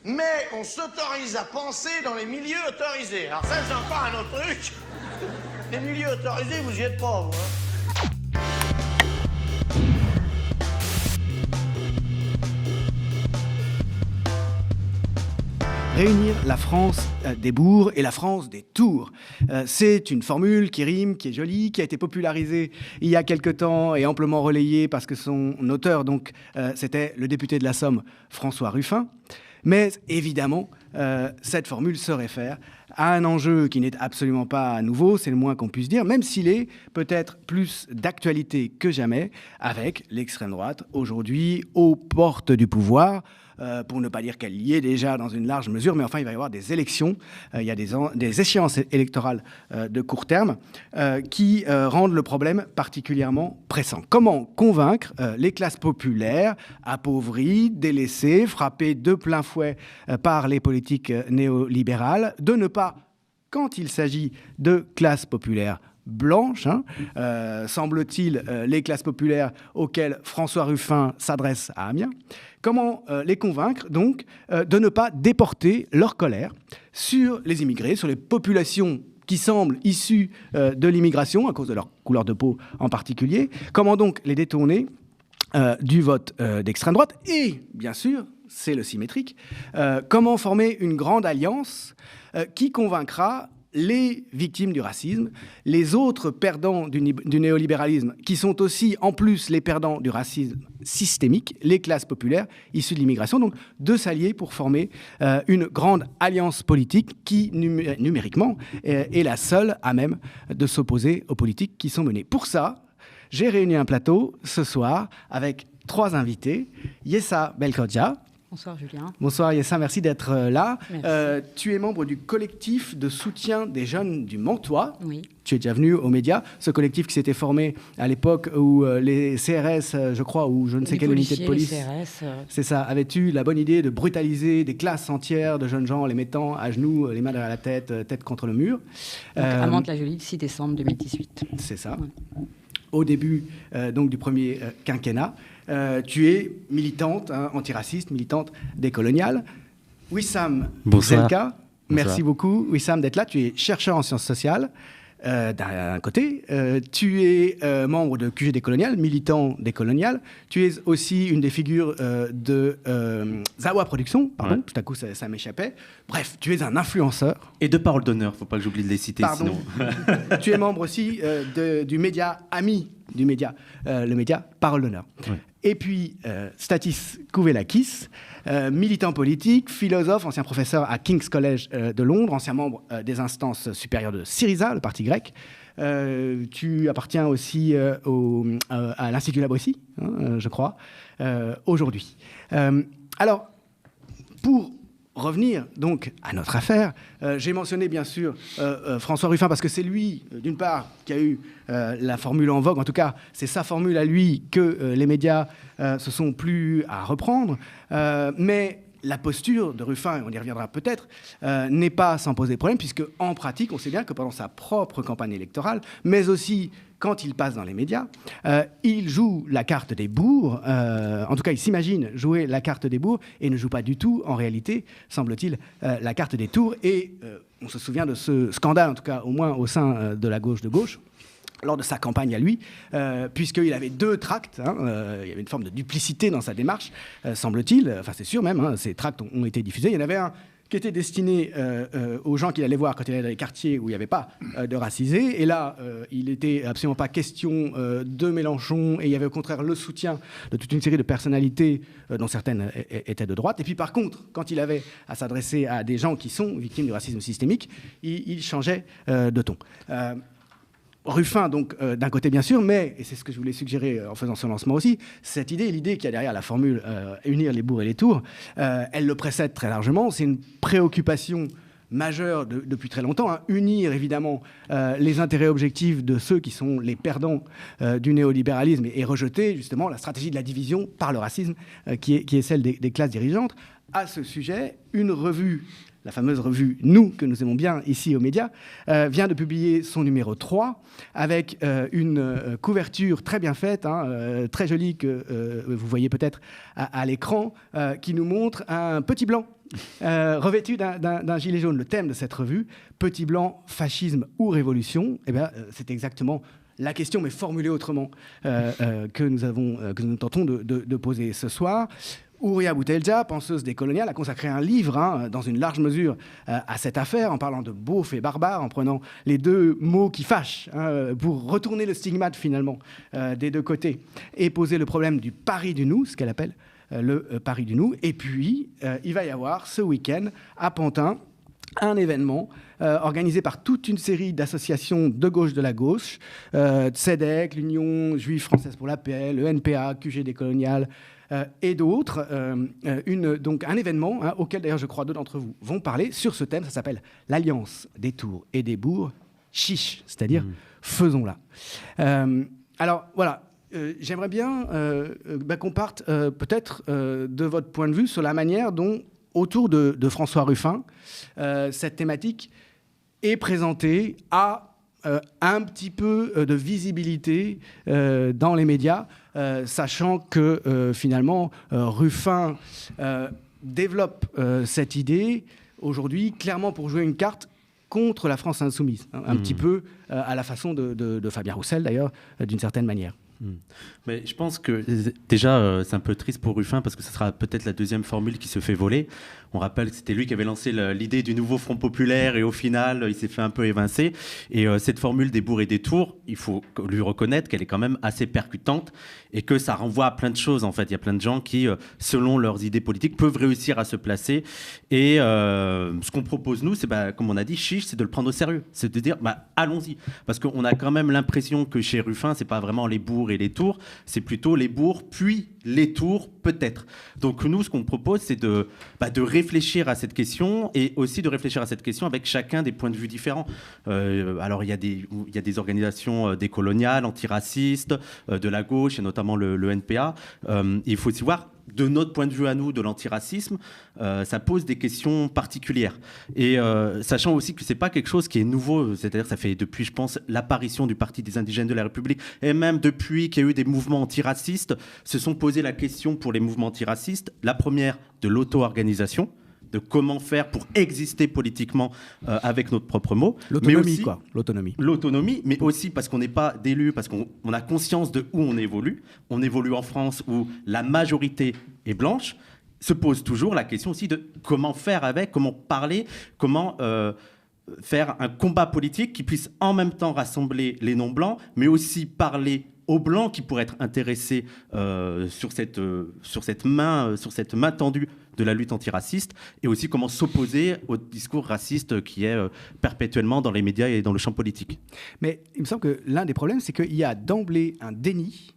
mais on s'autorise à penser dans les milieux autorisés. Alors ça, c'est encore un autre truc. Les milieux autorisés, vous y êtes pas, vous, hein. Réunir la France des bourgs et la France des tours. C'est une formule qui rime, qui est jolie, qui a été popularisée il y a quelque temps et amplement relayée parce que son auteur, donc, c'était le député de la Somme, François Ruffin. Mais évidemment, cette formule se réfère à un enjeu qui n'est absolument pas nouveau, c'est le moins qu'on puisse dire, même s'il est peut-être plus d'actualité que jamais, avec l'extrême droite aujourd'hui aux portes du pouvoir, pour ne pas dire qu'elle y est déjà dans une large mesure, mais enfin il va y avoir des élections, il y a des échéances électorales de court terme qui rendent le problème particulièrement pressant. Comment convaincre les classes populaires, appauvries, délaissées, frappées de plein fouet par les politiques néolibérales, de ne pas, quand il s'agit de classes populaires blanches, semble-t-il, les classes populaires auxquelles François Ruffin s'adresse à Amiens, comment les convaincre donc de ne pas déporter leur colère sur les immigrés, sur les populations qui semblent issues de l'immigration, à cause de leur couleur de peau en particulier. Comment donc les détourner du vote d'extrême droite? Et bien sûr, c'est le symétrique, comment former une grande alliance qui convaincra les victimes du racisme, les autres perdants du néolibéralisme, qui sont aussi, en plus, les perdants du racisme systémique, les classes populaires issues de l'immigration, donc de s'allier pour former une grande alliance politique qui, numériquement, est la seule à même de s'opposer aux politiques qui sont menées. Pour ça, j'ai réuni un plateau ce soir avec 3 invités. Yessa Belkhodja. Bonsoir Julien. Bonsoir Yessa, merci d'être là. Merci. Tu es membre du collectif de soutien des jeunes du Mantois. Oui. Tu es déjà venu aux médias. Ce collectif qui s'était formé à l'époque où les CRS, je crois, ou je ne sais quelle unité de police, les CRS, c'est ça, avaient eu la bonne idée de brutaliser des classes entières de jeunes gens en les mettant à genoux, les mains derrière la tête, tête contre le mur. Donc, à Mantes-la-Jolie, 6 décembre 2018. C'est ça. Ouais. Au début donc, du premier quinquennat. Tu es militante, antiraciste, militante décoloniale. Wissam Zelka, merci beaucoup Wissam d'être là. Tu es chercheur en sciences sociales d'un côté. Tu es membre de QG Décolonial, militant décolonial. Tu es aussi une des figures de Zawa Productions. Pardon, ouais. Tout à coup ça m'échappait. Bref, tu es un influenceur. Et de Parole d'honneur, faut pas que j'oublie de les citer. Pardon. Sinon. Tu es membre aussi du média ami du média, le média Parole d'honneur. Ouais. Et puis, Stathis Kouvelakis, militant politique, philosophe, ancien professeur à King's College de Londres, ancien membre des instances supérieures de Syriza, le parti grec. Tu appartiens aussi à l'Institut Labrissi, je crois, aujourd'hui. Alors, pour revenir donc à notre affaire, j'ai mentionné bien sûr François Ruffin parce que c'est lui, d'une part, qui a eu la formule en vogue. En tout cas, c'est sa formule à lui que les médias se sont plus à reprendre. Mais la posture de Ruffin, et on y reviendra peut-être, n'est pas sans poser problème, puisque en pratique, on sait bien que pendant sa propre campagne électorale, mais aussi quand il passe dans les médias, il joue la carte des bourgs, en tout cas il s'imagine jouer la carte des bourgs et ne joue pas du tout, en réalité, semble-t-il, la carte des tours. Et on se souvient de ce scandale, en tout cas au moins au sein de la gauche de gauche, lors de sa campagne à lui, puisqu'il avait 2 tracts, il y avait une forme de duplicité dans sa démarche, semble-t-il, enfin c'est sûr même, ces tracts ont été diffusés. Il y en avait un qui était destiné aux gens qu'il allait voir quand il allait dans les quartiers où il n'y avait pas de racisés. Et là, il n'était absolument pas question de Mélenchon, et il y avait au contraire le soutien de toute une série de personnalités dont certaines étaient de droite. Et puis par contre, quand il avait à s'adresser à des gens qui sont victimes du racisme systémique, il changeait de ton. Ruffin, donc, d'un côté, bien sûr, mais, et c'est ce que je voulais suggérer en faisant ce lancement aussi, cette idée, l'idée qu'il y a derrière la formule unir les bourgs et les tours, elle le précède très largement. C'est une préoccupation majeure depuis très longtemps, unir évidemment les intérêts objectifs de ceux qui sont les perdants du néolibéralisme et rejeter justement la stratégie de la division par le racisme qui est celle des classes dirigeantes. À ce sujet, une revue, la fameuse revue Nous, que nous aimons bien ici aux médias, vient de publier son numéro 3 avec une couverture très bien faite, très jolie, que vous voyez peut-être à l'écran, qui nous montre un petit blanc revêtu d'un gilet jaune. Le thème de cette revue, Petit Blanc, fascisme ou révolution, eh bien, c'est exactement la question, mais formulée autrement, que nous tentons de poser ce soir. Houria Boutelja, penseuse décoloniale, a consacré un livre, dans une large mesure, à cette affaire, en parlant de beauf et barbare, en prenant les deux mots qui fâchent, pour retourner le stigmate, finalement, des deux côtés, et poser le problème du pari du nous, ce qu'elle appelle le pari du nous. Et puis, il va y avoir, ce week-end, à Pantin, un événement organisé par toute une série d'associations de gauche de la gauche, CEDEC, l'Union juive française pour la paix, le NPA, QG décolonial, et d'autres. Donc un événement auquel d'ailleurs je crois deux d'entre vous vont parler sur ce thème. Ça s'appelle l'Alliance des tours et des bourgs, chiche, c'est-à-dire faisons-la. Alors voilà, j'aimerais bien qu'on parte peut-être de votre point de vue sur la manière dont, autour de François Ruffin, cette thématique est présentée à un petit peu de visibilité dans les médias, sachant que finalement Ruffin développe cette idée aujourd'hui clairement pour jouer une carte contre la France insoumise, un petit peu à la façon de Fabien Roussel d'ailleurs, d'une certaine manière. Mais je pense que déjà c'est un peu triste pour Ruffin parce que ce sera peut-être la deuxième formule qui se fait voler. On rappelle que c'était lui qui avait lancé l'idée du nouveau Front populaire et au final il s'est fait un peu évincer. Et cette formule des bourgs et des tours, il faut lui reconnaître qu'elle est quand même assez percutante et que ça renvoie à plein de choses en fait. Il y a plein de gens qui, selon leurs idées politiques, peuvent réussir à se placer. Et ce qu'on propose nous, c'est comme on a dit, chiche, c'est de le prendre au sérieux. C'est de dire allons-y. Parce qu'on a quand même l'impression que chez Ruffin, c'est pas vraiment les bourgs et les tours, c'est plutôt les bourgs puis les tours peut-être. Donc nous, ce qu'on propose, c'est de réfléchir à cette question et aussi de réfléchir à cette question avec chacun des points de vue différents. Alors il y a des organisations décoloniales, antiracistes, de la gauche et notamment le NPA. Il faut aussi voir, de notre point de vue à nous, de l'antiracisme, ça pose des questions particulières. Et sachant aussi que c'est pas quelque chose qui est nouveau, c'est-à-dire ça fait depuis, je pense, l'apparition du Parti des indigènes de la République, et même depuis qu'il y a eu des mouvements antiracistes, se sont posé la question pour les mouvements antiracistes, la première de l'auto-organisation, de comment faire pour exister politiquement avec notre propre mot. L'autonomie, aussi, l'autonomie. L'autonomie, mais aussi parce qu'on n'est pas d'élus, parce qu'on a conscience de où on évolue. On évolue en France où la majorité est blanche. Se pose toujours la question aussi de comment faire avec, comment parler, comment faire un combat politique qui puisse en même temps rassembler les non-blancs, mais aussi parler aux blancs qui pourraient être intéressés sur cette main tendue de la lutte antiraciste, et aussi comment s'opposer au discours raciste qui est perpétuellement dans les médias et dans le champ politique. Mais il me semble que l'un des problèmes, c'est qu'il y a d'emblée un déni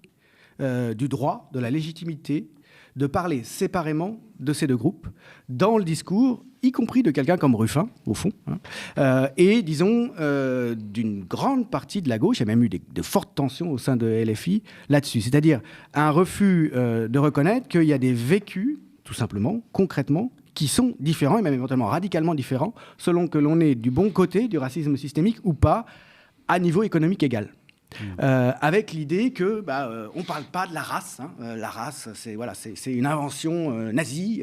du droit, de la légitimité de parler séparément de ces deux groupes dans le discours, y compris de quelqu'un comme Ruffin, au fond, et disons d'une grande partie de la gauche. Il y a même eu de fortes tensions au sein de LFI là-dessus. C'est-à-dire un refus de reconnaître qu'il y a des vécus, tout simplement, concrètement, qui sont différents, et même éventuellement radicalement différents, selon que l'on est du bon côté du racisme systémique ou pas, à niveau économique égal. Avec l'idée que on ne parle pas de la race. La race, c'est une invention nazie.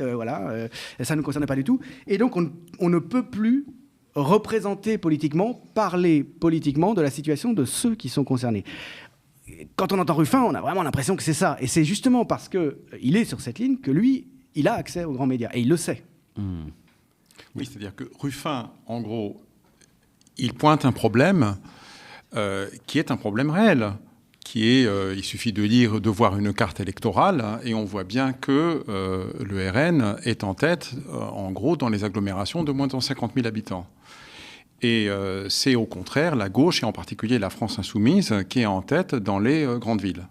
Ça ne nous concerne pas du tout. Et donc, on ne peut plus représenter politiquement, parler politiquement de la situation de ceux qui sont concernés. Quand on entend Ruffin, on a vraiment l'impression que c'est ça. Et c'est justement parce qu'il est sur cette ligne que lui, il a accès aux grands médias. Et il le sait. Oui, c'est-à-dire que Ruffin, en gros, il pointe un problème qui est un problème réel, il suffit de voir une carte électorale et on voit bien que le RN est en tête, en gros, dans les agglomérations de moins de 50 000 habitants. Et c'est au contraire la gauche, et en particulier la France insoumise, qui est en tête dans les grandes villes.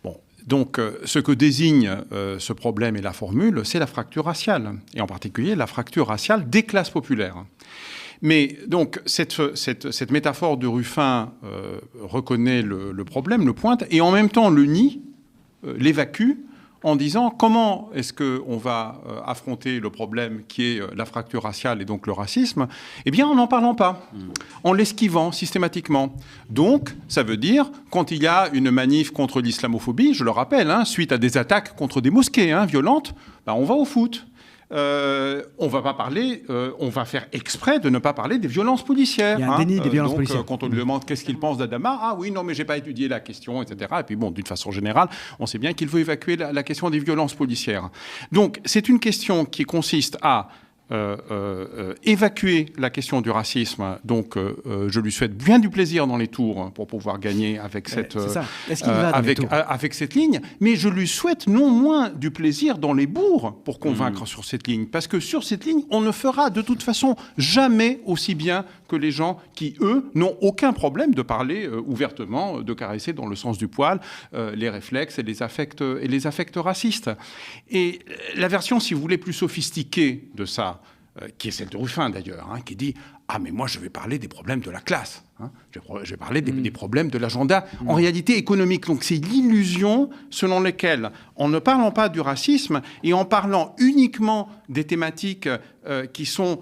Bon. Donc, ce que désigne ce problème et la formule, c'est la fracture raciale, et en particulier la fracture raciale des classes populaires. Mais donc, cette métaphore de Ruffin reconnaît le problème, le pointe, et en même temps le nie, l'évacue, en disant comment est-ce qu'on va affronter le problème qui est la fracture raciale et donc le racisme. Eh bien, en n'en parlant pas, en l'esquivant systématiquement. Donc, ça veut dire, quand il y a une manif contre l'islamophobie, je le rappelle, suite à des attaques contre des mosquées violentes, on va au foot. on va pas parler, on va faire exprès de ne pas parler des violences policières. Il y a un déni des violences policières. Quand on lui demande qu'est-ce qu'il pense d'Adama, ah oui, non, mais j'ai pas étudié la question, etc. Et puis bon, d'une façon générale, on sait bien qu'il veut évacuer la question des violences policières. Donc, c'est une question qui consiste à évacuer la question du racisme. Donc, je lui souhaite bien du plaisir dans les tours pour pouvoir gagner avec cette, avec cette ligne. Mais je lui souhaite non moins du plaisir dans les bourgs pour convaincre sur cette ligne. Parce que sur cette ligne, on ne fera de toute façon jamais aussi bien que les gens qui, eux, n'ont aucun problème de parler ouvertement, de caresser dans le sens du poil les réflexes et les affects racistes. Et la version, si vous voulez, plus sophistiquée de ça, qui est celle de Ruffin d'ailleurs, qui dit « Ah, mais moi, je vais parler des problèmes de la classe. Je vais parler des problèmes de l'agenda en réalité économique. » Donc, c'est l'illusion selon laquelle, en ne parlant pas du racisme et en parlant uniquement des thématiques qui sont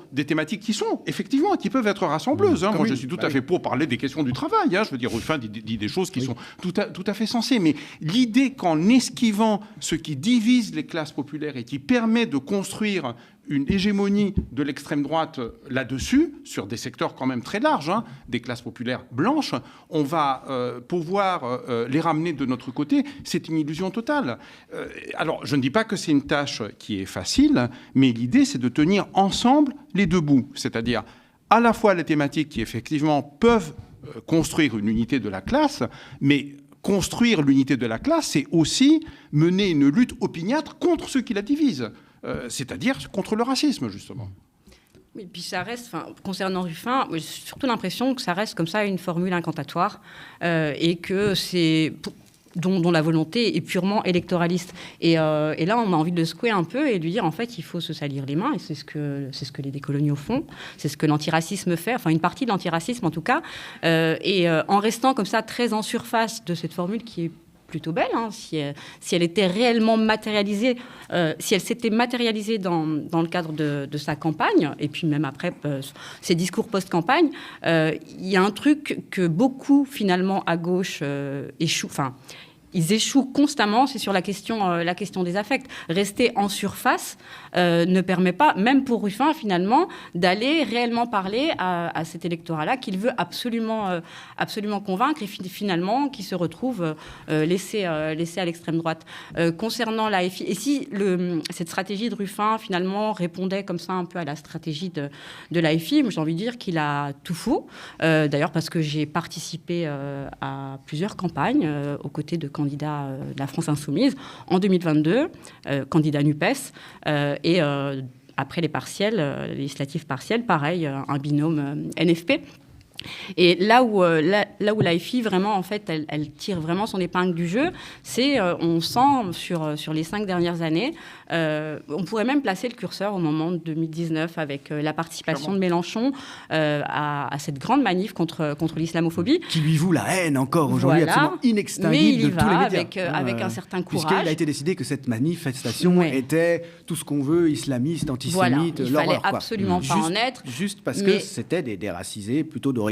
effectivement, qui peuvent être rassembleuses. Moi, je suis tout à fait pour parler des questions du travail. Je veux dire, Ruffin dit des choses qui sont tout à fait sensées. Mais l'idée qu'en esquivant ce qui divise les classes populaires et qui permet de construire une hégémonie de l'extrême droite là-dessus, sur des secteurs quand même très larges, des classes populaires blanches, on va pouvoir les ramener de notre côté. C'est une illusion totale. Alors, je ne dis pas que c'est une tâche qui est facile, mais l'idée, c'est de tenir ensemble les deux bouts. C'est-à-dire à la fois les thématiques qui, effectivement, peuvent construire une unité de la classe, mais construire l'unité de la classe, c'est aussi mener une lutte opiniâtre contre ceux qui la divisent. C'est-à-dire contre le racisme, justement. Oui, puis ça reste, concernant Ruffin, j'ai surtout l'impression que ça reste comme ça une formule incantatoire et que c'est... Dont la volonté est purement électoraliste. Et là, on a envie de le secouer un peu et de lui dire, en fait, il faut se salir les mains, et c'est ce que les décoloniaux font, c'est ce que l'antiracisme fait, enfin une partie de l'antiracisme en tout cas, et en restant comme ça très en surface de cette formule qui est plutôt belle, si elle était réellement matérialisée, si elle s'était matérialisée dans le cadre de sa campagne, et puis même après ses discours post-campagne, il y a un truc que beaucoup, finalement, à gauche échouent, ils échouent constamment, c'est sur la question des affects. Rester en surface ne permet pas, même pour Ruffin, finalement, d'aller réellement parler à cet électorat-là qu'il veut absolument convaincre et finalement qui se retrouve laissé à l'extrême droite. Concernant l'AFI, et si cette stratégie de Ruffin, finalement, répondait comme ça un peu à la stratégie de l'AFI, j'ai envie de dire qu'il a tout faux. D'ailleurs, parce que j'ai participé à plusieurs campagnes aux côtés de candidat de la France Insoumise en 2022, candidat NUPES, et après les partielles, législatives partielles, pareil, un binôme NFP. Et là où l'AFI, vraiment, en fait, elle tire vraiment son épingle du jeu, c'est, on sent, sur les 5 dernières années, on pourrait même placer le curseur au moment de 2019 avec la participation de Mélenchon à cette grande manif contre l'islamophobie. Qui lui voue la haine encore aujourd'hui, absolument inextinguible de tous les médias. Avec un certain courage. Puisqu'il a été décidé que cette manifestation était tout ce qu'on veut, islamiste, antisémite, il fallait absolument pas en être. Juste parce que c'était des racisés plutôt d'origine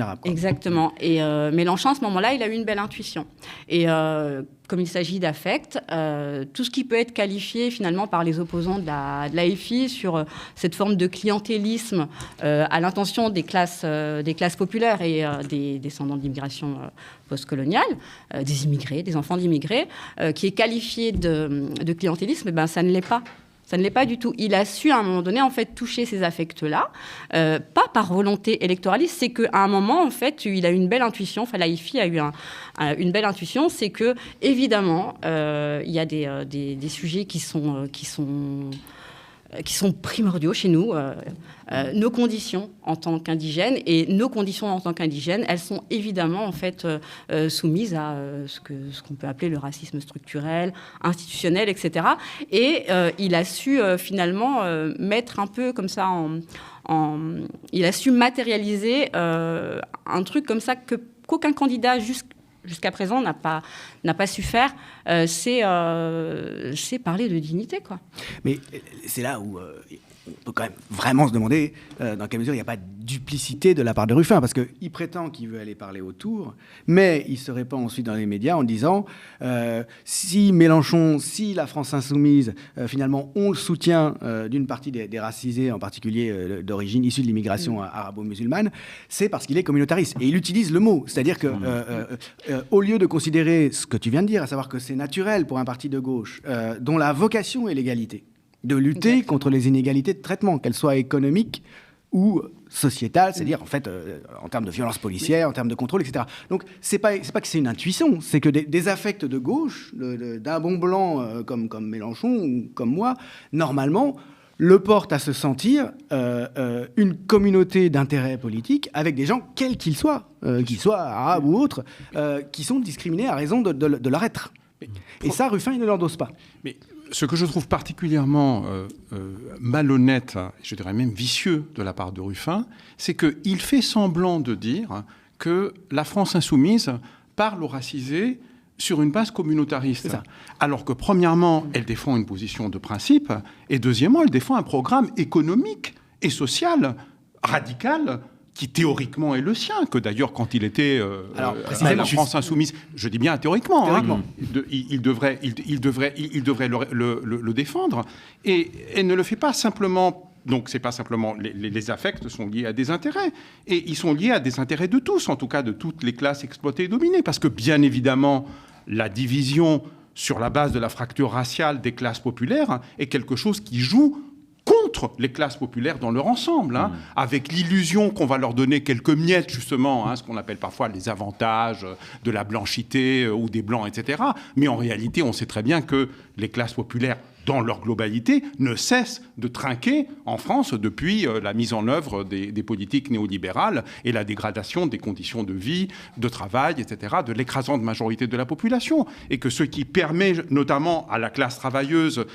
arabe. Exactement. Et Mélenchon, à ce moment-là, il a eu une belle intuition. Et comme il s'agit d'affect, tout ce qui peut être qualifié finalement par les opposants de l'AFI sur cette forme de clientélisme à l'intention des classes populaires et des descendants d'immigration postcoloniale, des immigrés, des enfants d'immigrés, qui est qualifié de clientélisme, ça ne l'est pas. Ça ne l'est pas du tout. Il a su, à un moment donné, en fait, toucher ces affects-là, pas par volonté électoraliste, c'est qu'à un moment, en fait, il a eu une belle intuition, l'AFI a eu une belle intuition, c'est que, évidemment, il y a des sujets qui sont primordiaux chez nous, nos conditions en tant qu'indigènes. Et nos conditions en tant qu'indigènes, elles sont évidemment en fait soumises à ce qu'on peut appeler le racisme structurel, institutionnel, etc. Et il a su finalement mettre un peu comme ça il a su matérialiser un truc comme ça qu'aucun candidat jusqu'à présent n'a pas su faire, c'est parler de dignité, quoi. Mais c'est là où on peut quand même vraiment se demander dans quelle mesure il n'y a pas de duplicité de la part de Ruffin, parce qu'il prétend qu'il veut aller parler autour, mais il se répand ensuite dans les médias en disant si Mélenchon, si la France insoumise, finalement, ont le soutien d'une partie des racisés, en particulier d'origine issue de l'immigration arabo-musulmane, c'est parce qu'il est communautariste. Et il utilise le mot, c'est-à-dire que au lieu de considérer ce que tu viens de dire, à savoir que c'est naturel pour un parti de gauche, dont la vocation est l'égalité, de lutter contre les inégalités de traitement, qu'elles soient économiques ou sociétales, c'est-à-dire en fait en termes de violence policière, en termes de contrôle, etc. Donc c'est pas que c'est une intuition, c'est que des affects de gauche, d'un bon blanc comme Mélenchon ou comme moi, normalement le portent à se sentir une communauté d'intérêts politiques avec des gens quels qu'ils soient arabes ou autres, qui sont discriminés à raison de leur être. Et ça, Ruffin, il ne l'endosse pas. Mais ce que je trouve particulièrement malhonnête, je dirais même vicieux de la part de Ruffin, c'est qu'il fait semblant de dire que la France insoumise parle aux racisés sur une base communautariste. Alors que, premièrement, elle défend une position de principe, et deuxièmement, elle défend un programme économique et social radical qui théoriquement est le sien, que d'ailleurs quand il était à la France insoumise, je dis bien théoriquement, il devrait le défendre, et elle ne le fait pas simplement. Donc c'est pas simplement les affects sont liés à des intérêts, et ils sont liés à des intérêts de tous, en tout cas de toutes les classes exploitées et dominées, parce que bien évidemment la division sur la base de la fracture raciale des classes populaires est quelque chose qui joue contre les classes populaires dans leur ensemble, avec l'illusion qu'on va leur donner quelques miettes, justement, ce qu'on appelle parfois les avantages de la blanchité ou des blancs, etc. Mais en réalité, on sait très bien que les classes populaires, dans leur globalité, ne cessent de trinquer en France depuis la mise en œuvre des politiques néolibérales et la dégradation des conditions de vie, de travail, etc., de l'écrasante majorité de la population. Et que ce qui permet notamment à la classe travailleuse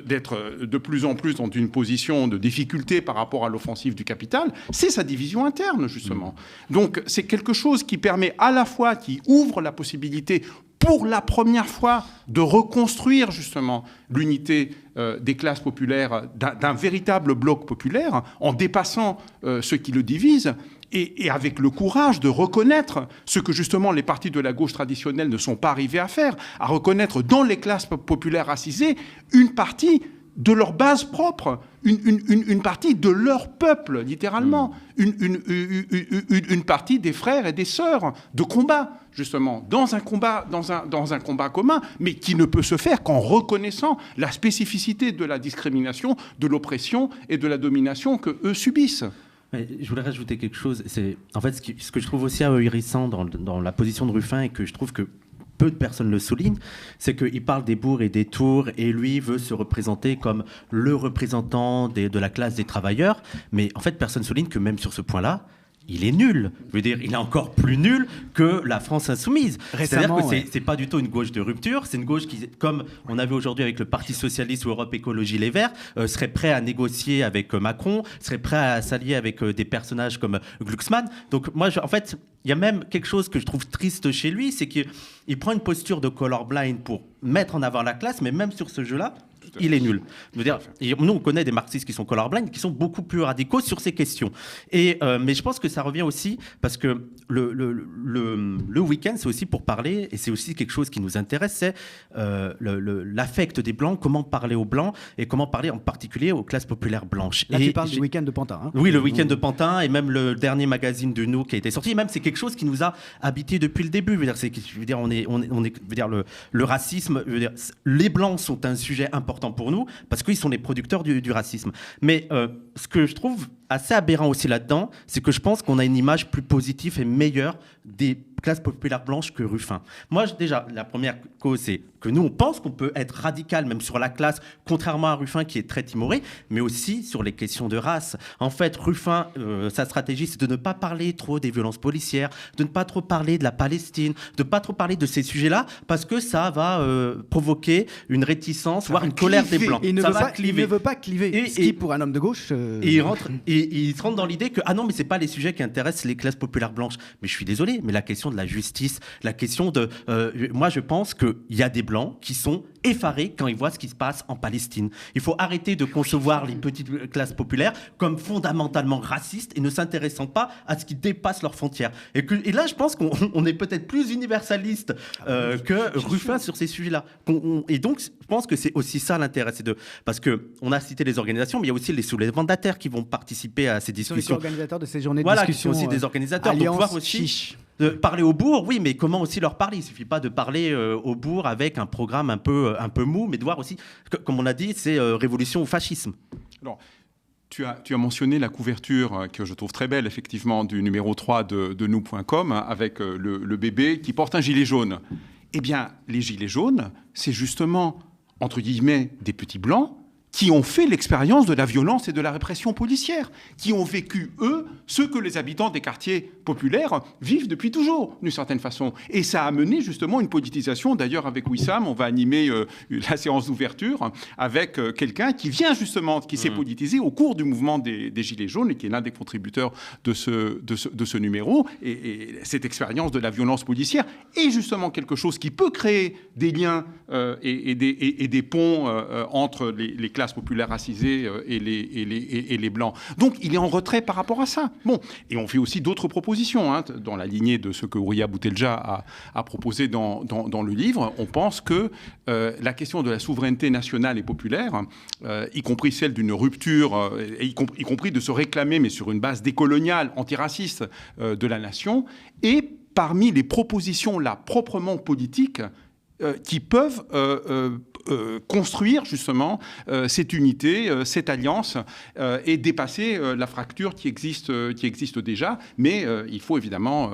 d'être de plus en plus dans une position de difficulté par rapport à l'offensive du capital, c'est sa division interne, justement. Donc c'est quelque chose qui permet à la fois, qui ouvre la possibilité pour la première fois de reconstruire justement l'unité des classes populaires, d'un véritable bloc populaire, en dépassant ce qui le divise, et avec le courage de reconnaître ce que justement les partis de la gauche traditionnelle ne sont pas arrivés à faire, à reconnaître dans les classes populaires racisées une partie de leur base propre, une partie de leur peuple, littéralement, une partie des frères et des sœurs de combat, justement, dans un combat commun, mais qui ne peut se faire qu'en reconnaissant la spécificité de la discrimination, de l'oppression et de la domination qu'eux subissent. Mais je voudrais rajouter quelque chose. C'est en fait ce que je trouve aussi ahurissant dans la position de Ruffin, et que je trouve que peu de personnes le soulignent, c'est qu'il parle des bourgs et des tours, et lui veut se représenter comme le représentant de la classe des travailleurs. Mais en fait, personne ne souligne que même sur ce point-là, il est nul. Je veux dire, il est encore plus nul que la France insoumise. C'est-à-dire que c'est pas du tout une gauche de rupture, c'est une gauche qui, comme on avait aujourd'hui avec le Parti Socialiste ou Europe Écologie Les Verts, serait prêt à négocier avec Macron, serait prêt à s'allier avec des personnages comme Glucksmann. Donc moi, en fait, il y a même quelque chose que je trouve triste chez lui, c'est qu'il prend une posture de colorblind pour mettre en avant la classe, mais même sur ce jeu-là, il est nul. Je veux dire, nous, on connaît des marxistes qui sont colorblind, qui sont beaucoup plus radicaux sur ces questions. Mais je pense que ça revient aussi parce que le week-end, c'est aussi pour parler, et c'est aussi quelque chose qui nous intéresse, c'est l'affect des Blancs, comment parler aux Blancs, et comment parler en particulier aux classes populaires blanches. Là, tu parles du week-end de Pantin. Hein. Oui, le week-end de Pantin, et même le dernier magazine de nous qui a été sorti. Et même, c'est quelque chose qui nous a habités depuis le début. Je veux dire, le racisme, je veux dire, les Blancs sont un sujet important pour nous, parce qu'ils sont les producteurs du racisme. Mais ce que je trouve assez aberrant aussi là-dedans, c'est que je pense qu'on a une image plus positive et meilleure des classes populaires blanches que Ruffin. Moi, déjà, la première cause, c'est que nous, on pense qu'on peut être radical, même sur la classe, contrairement à Ruffin, qui est très timoré, mais aussi sur les questions de race. En fait, Ruffin, sa stratégie, c'est de ne pas parler trop des violences policières, de ne pas trop parler de la Palestine, de ne pas trop parler de ces sujets-là, parce que ça va provoquer une réticence, voire une colère des Blancs. Il ne veut pas cliver. Ce qui, pour un homme de gauche... Et il se rentre dans l'idée que, ah non, mais c'est pas les sujets qui intéressent les classes populaires blanches. Mais je suis désolé, mais la question de la justice, la question de... moi, je pense qu'il y a des Blancs qui sont effarés quand ils voient ce qui se passe en Palestine. Il faut arrêter de concevoir les petites classes populaires comme fondamentalement racistes et ne s'intéressant pas à ce qui dépasse leurs frontières. Et là, je pense qu'on est peut-être plus universaliste que Ruffin sur ces sujets-là. Et donc, je pense que c'est aussi ça l'intérêt. Parce qu'on a cité les organisations, mais il y a aussi les soulèvements-terre qui vont participer à ces discussions. Ils sont les organisateurs de ces journées de voilà, discussion. Qui sont aussi des organisateurs. Alliance, donc, voir aussi chiche. de parler au bourg, oui, mais comment aussi leur parler? Il ne suffit pas de parler au bourg avec un programme un peu mou, mais de voir aussi, comme on a dit, c'est révolution ou fascisme. Alors, tu as mentionné la couverture que je trouve très belle, effectivement, du numéro 3 de nous.com, avec le bébé qui porte un gilet jaune. Eh bien, les gilets jaunes, c'est justement, entre guillemets, des petits blancs qui ont fait l'expérience de la violence et de la répression policière, qui ont vécu, eux, ce que les habitants des quartiers populaires vivent depuis toujours, d'une certaine façon. Et ça a amené justement une politisation. D'ailleurs, avec Wissam, on va animer la séance d'ouverture avec quelqu'un qui vient justement, qui s'est politisé au cours du mouvement des Gilets jaunes et qui est l'un des contributeurs de ce numéro. Et cette expérience de la violence policière est justement quelque chose qui peut créer des liens et des ponts entre les classes populaires racisées et les Blancs. Donc, il est en retrait par rapport à ça. Bon, et on fait aussi d'autres propositions, dans la lignée de ce que Ouria Boutelja a proposé dans le livre. On pense que la question de la souveraineté nationale et populaire, y compris celle d'une rupture, y compris de se réclamer, mais sur une base décoloniale, antiraciste de la nation, est parmi les propositions là proprement politiques qui peuvent construire justement cette unité, cette alliance et dépasser la fracture qui existe déjà. Mais il faut évidemment,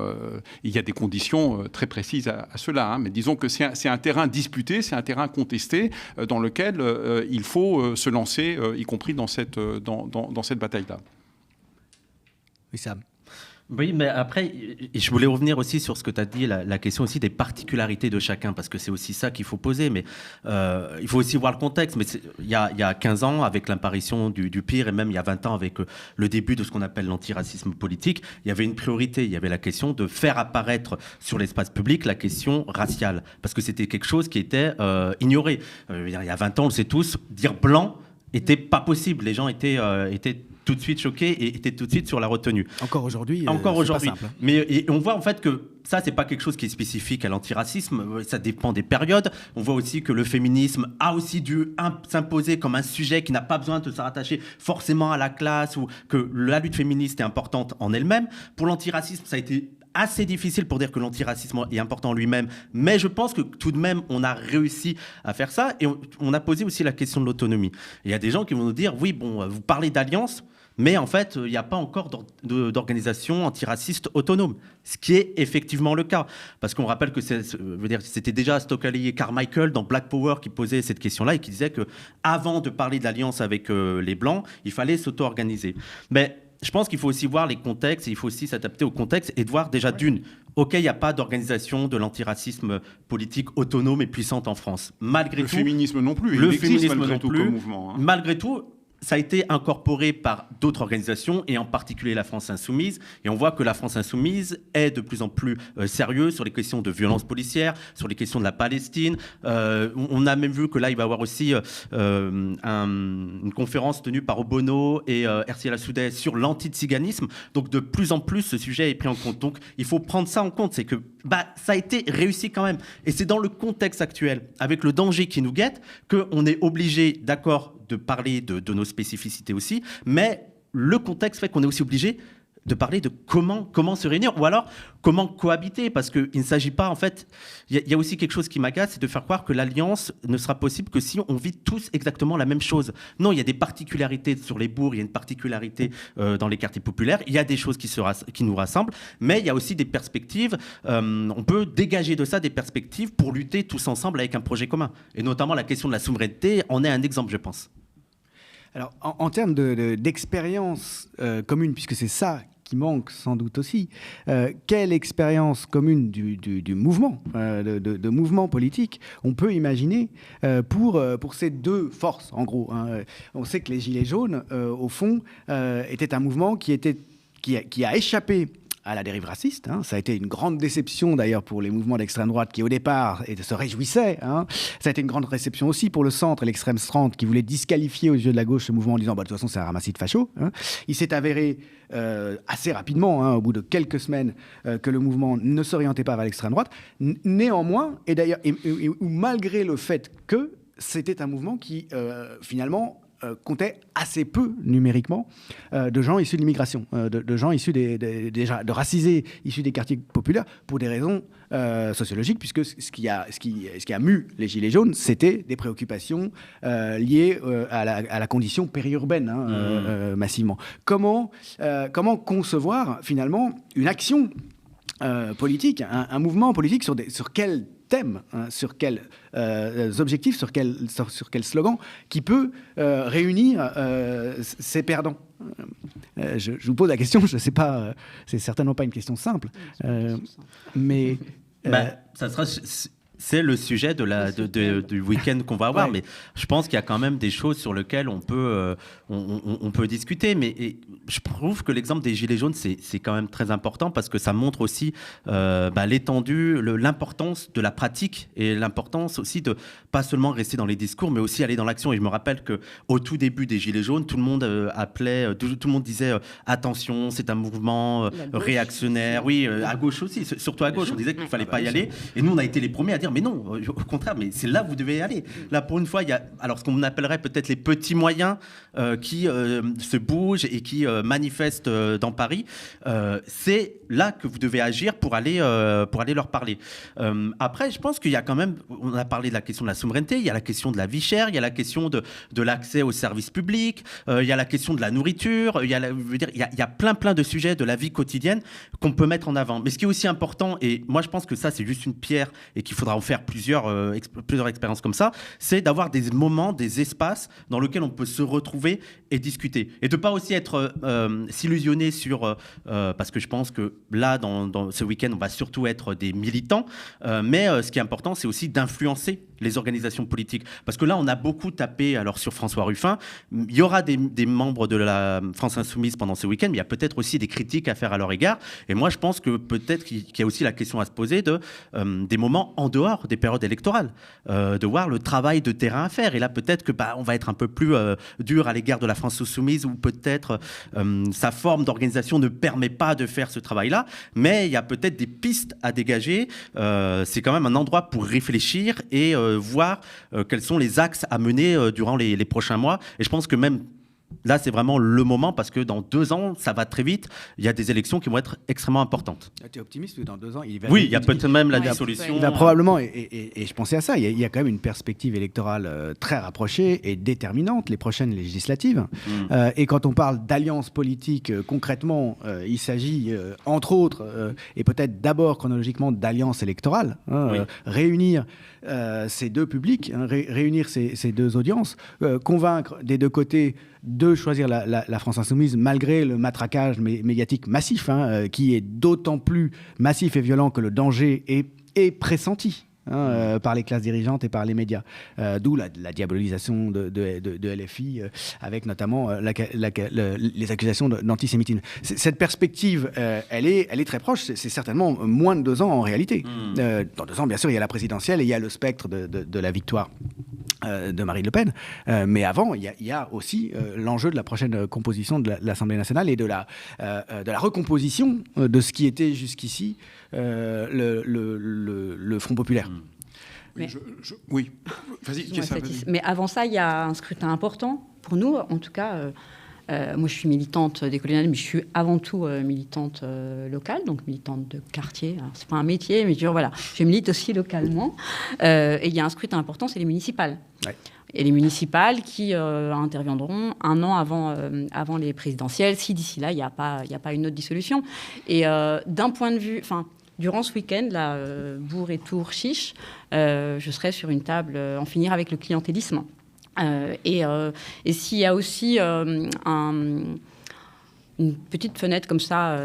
il y a des conditions très précises à cela. Mais disons que c'est un terrain disputé, c'est un terrain contesté dans lequel il faut se lancer, y compris dans cette bataille-là. Oui, Sam. Oui, mais après, je voulais revenir aussi sur ce que tu as dit, la question aussi des particularités de chacun, parce que c'est aussi ça qu'il faut poser. Mais il faut aussi voir le contexte. Mais il y a 15 ans, avec l'apparition du PIR, et même il y a 20 ans, avec le début de ce qu'on appelle l'antiracisme politique, il y avait une priorité. Il y avait la question de faire apparaître sur l'espace public la question raciale, parce que c'était quelque chose qui était ignoré. Il y a 20 ans, on le sait tous, dire blanc n'était pas possible. Les gens étaient tout de suite choqués et étaient tout de suite sur la retenue. Encore aujourd'hui. Encore aujourd'hui. Pas simple. Mais on voit en fait que ça, c'est pas quelque chose qui est spécifique à l'antiracisme. Ça dépend des périodes. On voit aussi que le féminisme a aussi dû s'imposer comme un sujet qui n'a pas besoin de se rattacher forcément à la classe, ou que la lutte féministe est importante en elle-même. Pour l'antiracisme, ça a été assez difficile pour dire que l'antiracisme est important en lui-même, mais je pense que tout de même, on a réussi à faire ça, et on a posé aussi la question de l'autonomie. Il y a des gens qui vont nous dire, oui, bon, vous parlez d'alliance, mais en fait, il n'y a pas encore d'organisation antiraciste autonome, ce qui est effectivement le cas. Parce qu'on rappelle que c'était déjà Stockley et Carmichael dans Black Power qui posaient cette question-là et qui disaient qu'avant de parler d'alliance avec les Blancs, il fallait s'auto-organiser. Mais je pense qu'il faut aussi voir les contextes, et il faut aussi s'adapter au contexte et de voir déjà OK, il n'y a pas d'organisation de l'antiracisme politique autonome et puissante en France. Malgré tout, féminisme non plus. Le il existe féminisme malgré non tout plus. comme mouvement. Malgré tout, ça a été incorporé par d'autres organisations, et en particulier la France Insoumise. Et on voit que la France Insoumise est de plus en plus sérieuse sur les questions de violence policière, sur les questions de la Palestine. On a même vu que là, il va y avoir aussi une conférence tenue par Obono et Ercilia Soudais sur l'antiziganisme. Donc de plus en plus, ce sujet est pris en compte. Donc il faut prendre ça en compte. C'est que ça a été réussi quand même. Et c'est dans le contexte actuel, avec le danger qui nous guette, qu'on est obligé, d'accord, de parler de nos spécificités aussi, mais le contexte fait qu'on est aussi obligé de parler de comment se réunir, ou alors comment cohabiter, parce qu'il ne s'agit pas, en fait, il y a aussi quelque chose qui m'agace, c'est de faire croire que l'alliance ne sera possible que si on vit tous exactement la même chose. Non, il y a des particularités sur les bourgs, il y a une particularité dans les quartiers populaires, il y a des choses qui nous rassemblent, mais il y a aussi des perspectives, on peut dégager de ça des perspectives pour lutter tous ensemble avec un projet commun. Et notamment la question de la souveraineté en est un exemple, je pense. Alors, en termes d'expérience commune, puisque c'est ça qui manque sans doute aussi, quelle expérience commune du mouvement, de mouvement politique on peut imaginer pour ces deux forces, en gros, hein. On sait que les Gilets jaunes, au fond, étaient un mouvement qui a échappé à la dérive raciste. Ça a été une grande déception d'ailleurs pour les mouvements d'extrême droite qui au départ se réjouissaient. Ça a été une grande réception aussi pour le centre et l'extrême centre qui voulaient disqualifier aux yeux de la gauche ce mouvement en disant de toute façon c'est un ramassis de fachos. Il s'est avéré assez rapidement, au bout de quelques semaines, que le mouvement ne s'orientait pas vers l'extrême droite. Néanmoins, et d'ailleurs, ou malgré le fait que c'était un mouvement qui finalement comptait assez peu numériquement de gens issus de l'immigration, de gens issus de racisés issus des quartiers populaires pour des raisons sociologiques, puisque ce qui a mu les Gilets jaunes, c'était des préoccupations liées à la condition périurbaine, massivement. Comment concevoir finalement une action politique, un mouvement politique sur quel thème, sur quels objectifs, sur quel slogan qui peut réunir ces perdants. Je vous pose la question, je ne sais pas, c'est certainement pas une question simple, mais... ça sera... C'est le sujet du week-end qu'on va avoir, mais je pense qu'il y a quand même des choses sur lesquelles on peut discuter. Mais je trouve que l'exemple des Gilets jaunes, c'est quand même très important parce que ça montre aussi l'étendue, l'importance de la pratique et l'importance aussi de pas seulement rester dans les discours, mais aussi aller dans l'action. Et je me rappelle qu'au tout début des Gilets jaunes, tout le monde tout le monde disait attention, c'est un mouvement réactionnaire. Oui, à gauche aussi, surtout à gauche, on disait qu'il fallait pas y aller. Et nous, on a été les premiers à dire mais non, au contraire, mais c'est là où vous devez y aller. Là, pour une fois, il y a alors ce qu'on appellerait peut-être les petits moyens qui se bougent et qui manifestent dans Paris. C'est là que vous devez agir pour aller leur parler. Après, je pense qu'il y a quand même, on a parlé de la question de la souveraineté, il y a la question de la vie chère, il y a la question de l'accès aux services publics, il y a la question de la nourriture, il y a plein de sujets de la vie quotidienne qu'on peut mettre en avant. Mais ce qui est aussi important, et moi je pense que ça c'est juste une pierre et qu'il faudra en faire plusieurs expériences comme ça, c'est d'avoir des moments, des espaces dans lesquels on peut se retrouver et discuter. Et de ne pas aussi être s'illusionner sur... parce que je pense que là, dans ce week-end, on va surtout être des militants, mais ce qui est important, c'est aussi d'influencer les organisations politiques. Parce que là, on a beaucoup tapé alors, sur François Ruffin. Il y aura des membres de la France Insoumise pendant ce week-end, mais il y a peut-être aussi des critiques à faire à leur égard. Et moi, je pense que peut-être qu'il y a aussi la question à se poser des moments en dehors des périodes électorales, de voir le travail de terrain à faire. Et là, peut-être que on va être un peu plus dur à l'égard de la France Insoumise, ou peut-être sa forme d'organisation ne permet pas de faire ce travail-là. Mais il y a peut-être des pistes à dégager. C'est quand même un endroit pour réfléchir et voir quels sont les axes à mener durant les prochains mois. Et je pense que même là, c'est vraiment le moment parce que dans 2 ans, ça va très vite. Il y a des élections qui vont être extrêmement importantes. Tu es optimiste que dans 2 ans, il y a peut-être même la dissolution. Il va probablement, et je pensais à ça, il y a quand même une perspective électorale très rapprochée et déterminante, les prochaines législatives. Et quand on parle d'alliance politique, concrètement, il s'agit, entre autres, et peut-être d'abord chronologiquement, d'alliance électorale. Réunir ces deux publics, réunir ces deux audiences, convaincre des deux côtés de choisir la France Insoumise malgré le matraquage médiatique massif, qui est d'autant plus massif et violent que le danger est pressenti par les classes dirigeantes et par les médias. D'où la diabolisation de LFI, avec notamment les accusations d'antisémitisme. Cette perspective, elle est très proche. C'est certainement moins de 2 ans en réalité. Dans 2 ans, bien sûr, il y a la présidentielle et il y a le spectre de la victoire de Marine Le Pen. Mais avant, il y a aussi l'enjeu de la prochaine composition de l'Assemblée nationale et de la recomposition de ce qui était jusqu'ici le Front populaire. Oui, vas-y. Mais avant ça, il y a un scrutin important pour nous, en tout cas. Moi, je suis militante des coloniales, mais je suis avant tout militante locale, donc militante de quartier. Alors, c'est pas un métier, mais je milite aussi localement. Et il y a un scrutin important, c'est les municipales. Ouais. Et les municipales qui interviendront 1 an avant les présidentielles, si d'ici là, il n'y a pas une autre dissolution. Et d'un point de vue... Durant ce week-end, là, Bourg et Tours, Chiche, je serai sur une table en finir avec le clientélisme. Et s'il y a aussi une petite fenêtre comme ça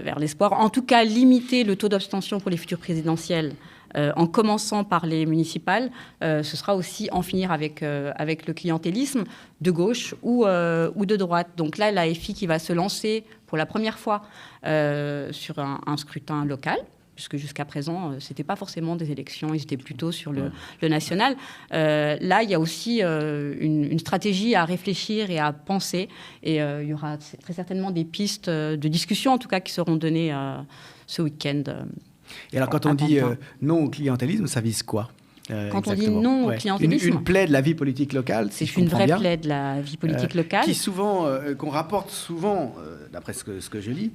vers l'espoir, en tout cas limiter le taux d'abstention pour les futures présidentielles en commençant par les municipales, ce sera aussi en finir avec le clientélisme de gauche ou de droite. Donc là, l'AFI qui va se lancer pour la première fois sur un scrutin local, puisque jusqu'à présent, ce n'était pas forcément des élections, ils étaient plutôt sur le national. Là, il y a aussi une stratégie à réfléchir et à penser. Et il y aura très certainement des pistes de discussion, en tout cas, qui seront données ce week-end. Et alors, quand on dit non au clientélisme, ça vise quoi Quand on dit non au clientélisme, une plaie de la vie politique locale, c'est une vraie plaie de la vie politique locale, qu'on rapporte souvent, d'après ce que je lis,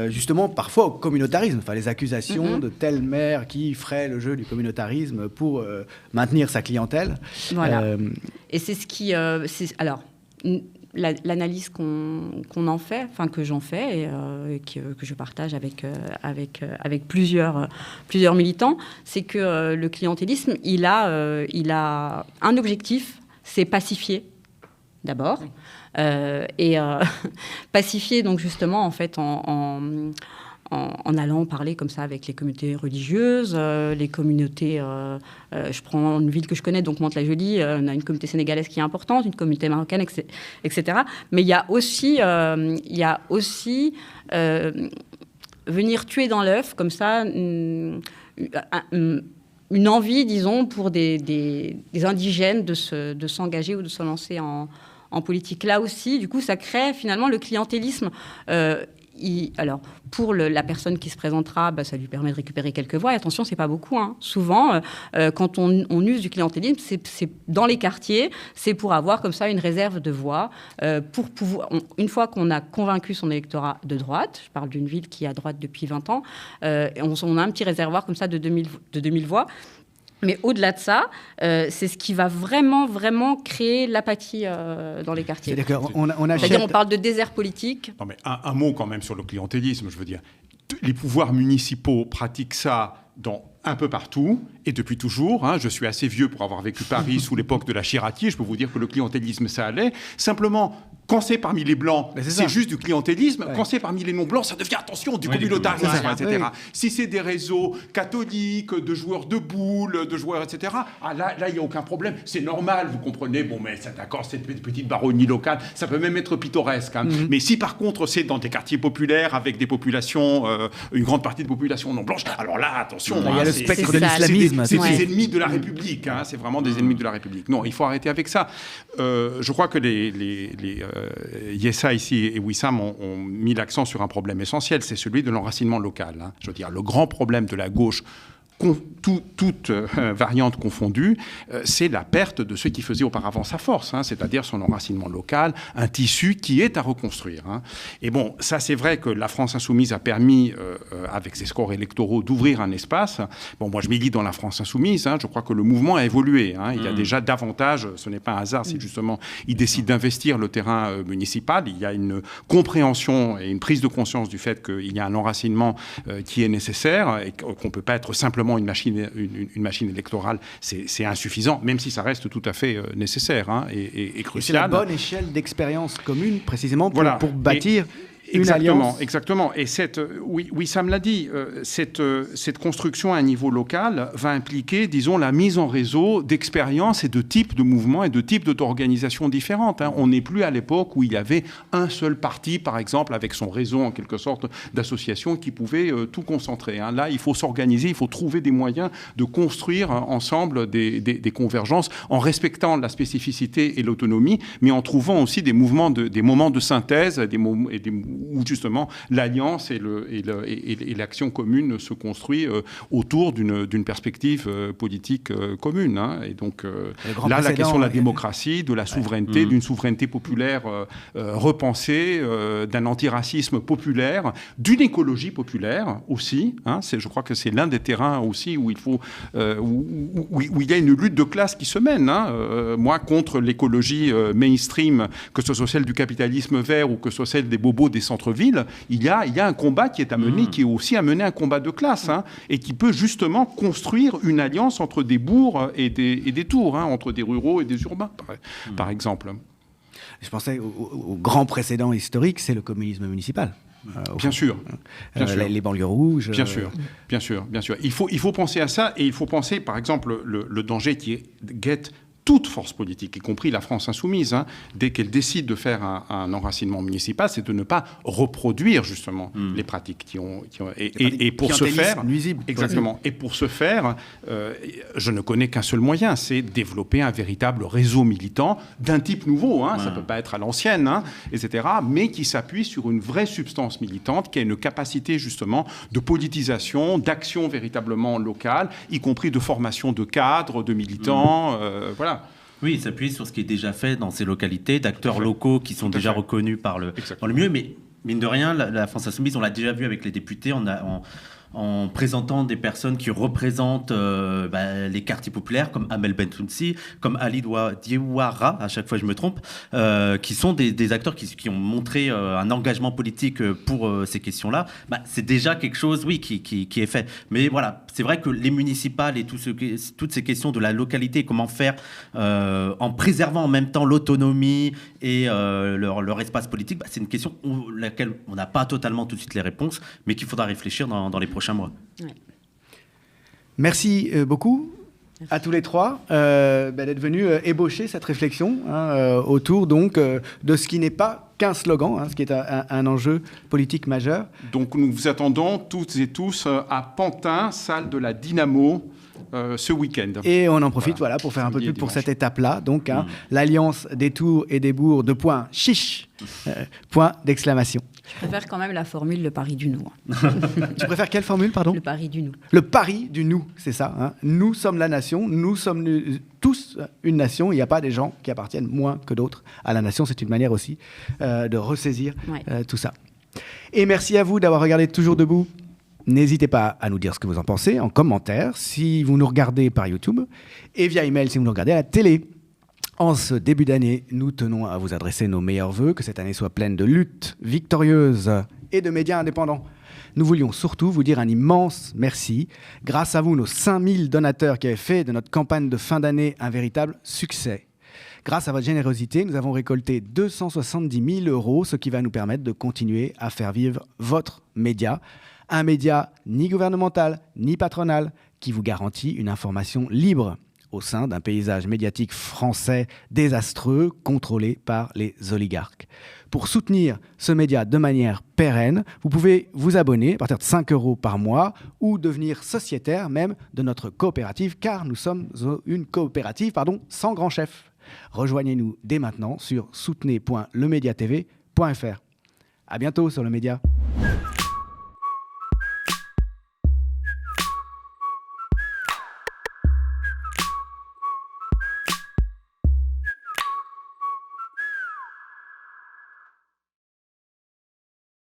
justement parfois au communautarisme. Enfin, les accusations de tel maire qui ferait le jeu du communautarisme pour maintenir sa clientèle. Voilà. Et c'est ce qui, alors. L'analyse qu'on en fait, enfin que j'en fais et que je partage avec plusieurs militants, c'est que le clientélisme, il a un objectif, c'est pacifier d'abord, et pacifier donc justement en fait en allant parler comme ça avec les communautés religieuses, les communautés... je prends une ville que je connais, donc Mantes-la-Jolie, on a une communauté sénégalaise qui est importante, une communauté marocaine, etc. Mais il y a aussi venir tuer dans l'œuf, comme ça, une envie, disons, pour des indigènes de s'engager ou de se lancer en politique. Là aussi, du coup, ça crée finalement le clientélisme. Alors, pour la personne qui se présentera, ça lui permet de récupérer quelques voix. Et attention, c'est pas beaucoup. Hein. Souvent, quand on use du clientélisme, c'est dans les quartiers, c'est pour avoir comme ça une réserve de voix. Pour pouvoir, une fois qu'on a convaincu son électorat de droite, je parle d'une ville qui est à droite depuis 20 ans, on a un petit réservoir comme ça de 2000 voix. Mais au-delà de ça, c'est ce qui va vraiment créer l'apathie dans les quartiers. C'est-à-dire C'est-à-dire, on parle de désert politique. Non, mais un mot quand même sur le clientélisme, je veux dire. Les pouvoirs municipaux pratiquent ça un peu partout et depuis toujours. Hein, je suis assez vieux pour avoir vécu Paris sous l'époque de la Chiratier. Je peux vous dire que le clientélisme, ça allait. Simplement, quand c'est parmi les Blancs, c'est juste du clientélisme. Ouais. Quand c'est parmi les non-Blancs, ça devient, attention, du communautarisme, etc. Oui. Si c'est des réseaux catholiques, de joueurs de boules, de joueurs, etc., là, il n'y a aucun problème. C'est normal, vous comprenez. Bon, mais c'est d'accord, c'est une petite baronnie locale. Ça peut même être pittoresque. Hein. Mais si, par contre, c'est dans des quartiers populaires avec des populations, une grande partie de population non-blanche, alors là, attention. Il y a le spectre de l'islamisme. C'est des ennemis de la République. Hein. C'est vraiment des ennemis de la République. Non, il faut arrêter avec ça. Je crois que Yessa ici et Wissam ont mis l'accent sur un problème essentiel, c'est celui de l'enracinement local. Hein. Je veux dire, le grand problème de la gauche, toute variante confondue, c'est la perte de ce qui faisait auparavant sa force, hein, c'est-à-dire son enracinement local, un tissu qui est à reconstruire. Hein. Et bon, ça c'est vrai que la France insoumise a permis, avec ses scores électoraux, d'ouvrir un espace. Bon, moi je milite dans la France insoumise, hein, je crois que le mouvement a évolué. Hein. Il y a déjà davantage, ce n'est pas un hasard si justement il décide d'investir le terrain municipal. Il y a une compréhension et une prise de conscience du fait qu'il y a un enracinement qui est nécessaire et qu'on ne peut pas être simplement une machine électorale, c'est insuffisant, même si ça reste tout à fait nécessaire et crucial. C'est la bonne échelle d'expérience commune, précisément, pour bâtir une alliance. Exactement. Et Wissam l'a dit, cette construction à un niveau local va impliquer, disons, la mise en réseau d'expériences et de types de mouvements et de types d'organisations différentes. Hein. On n'est plus à l'époque où il y avait un seul parti, par exemple, avec son réseau, en quelque sorte, d'associations qui pouvait tout concentrer. Hein. Là, il faut s'organiser, il faut trouver des moyens de construire ensemble des convergences en respectant la spécificité et l'autonomie, mais en trouvant aussi des moments de synthèse, où justement l'alliance et l'action commune se construit autour d'une perspective politique commune. Hein. Et donc là, la question de la démocratie, de la souveraineté, d'une souveraineté populaire repensée, d'un antiracisme populaire, d'une écologie populaire aussi. Hein. Je crois que c'est l'un des terrains aussi où il faut, où il y a une lutte de classe qui se mène. Hein. Moi, contre l'écologie mainstream, que ce soit celle du capitalisme vert ou que ce soit celle des bobos des centres-villes, il y a un combat qui est à mener, qui est aussi à mener un combat de classe, hein, et qui peut justement construire une alliance entre des bourgs et des tours, hein, entre des ruraux et des urbains, par exemple. Je pensais au grand précédent historique, c'est le communisme municipal. Bien sûr. Bien sûr. Les banlieues rouges. Bien sûr, bien sûr, bien sûr. Il faut penser à ça, et il faut penser, par exemple, le danger qui guette toute force politique, y compris la France insoumise, dès qu'elle décide de faire un enracinement municipal, c'est de ne pas reproduire justement les pratiques et pour ce faire, nuisibles. Exactement. Et pour ce faire, je ne connais qu'un seul moyen, c'est développer un véritable réseau militant d'un type nouveau. Ça peut pas être à l'ancienne, etc. Mais qui s'appuie sur une vraie substance militante, qui a une capacité justement de politisation, d'action véritablement locale, y compris de formation de cadres, de militants, voilà. Oui, s'appuyer sur ce qui est déjà fait dans ces localités, d'acteurs locaux qui sont déjà reconnus par le milieu. Mais mine de rien, la France Insoumise, on l'a déjà vu avec les députés, en présentant des personnes qui représentent les quartiers populaires, comme Amel Bentounsi, comme Ali Diawara, à chaque fois je me trompe, qui sont des acteurs qui ont montré un engagement politique pour ces questions-là. C'est déjà quelque chose, oui, qui est fait. Mais voilà, c'est vrai que les municipales et toutes ces questions de la localité, comment faire en préservant en même temps l'autonomie et leur espace politique, c'est une question laquelle on n'a pas totalement tout de suite les réponses, mais qu'il faudra réfléchir dans les prochains mois. Ouais. Merci beaucoup à tous les trois d'être venus ébaucher cette réflexion autour donc de ce qui n'est pas qu'un slogan, ce qui est un enjeu politique majeur. Donc nous vous attendons toutes et tous à Pantin, salle de la Dynamo, ce week-end. Et on en profite pour faire un peu de pub pour cette étape-là. Donc l'alliance des tours et des bourgs de points chiche, point d'exclamation. Je préfère quand même la formule le pari du nous. Tu préfères quelle formule, pardon ? Le pari du nous. Le pari du nous, c'est ça. Nous sommes la nation, nous sommes tous une nation. Il n'y a pas des gens qui appartiennent moins que d'autres à la nation. C'est une manière aussi de ressaisir tout ça. Et merci à vous d'avoir regardé Toujours Debout. N'hésitez pas à nous dire ce que vous en pensez en commentaire si vous nous regardez par YouTube et via email si vous nous regardez à la télé. En ce début d'année, nous tenons à vous adresser nos meilleurs vœux, que cette année soit pleine de luttes victorieuses et de médias indépendants. Nous voulions surtout vous dire un immense merci. Grâce à vous, nos 5000 donateurs qui avaient fait de notre campagne de fin d'année un véritable succès. Grâce à votre générosité, nous avons récolté 270 000 €, ce qui va nous permettre de continuer à faire vivre votre média. Un média ni gouvernemental, ni patronal, qui vous garantit une information libre au sein d'un paysage médiatique français désastreux, contrôlé par les oligarques. Pour soutenir ce média de manière pérenne, vous pouvez vous abonner à partir de 5 € par mois ou devenir sociétaire même de notre coopérative, car nous sommes une coopérative sans grand chef. Rejoignez-nous dès maintenant sur soutenez.lemediatv.fr. À bientôt sur Le Média.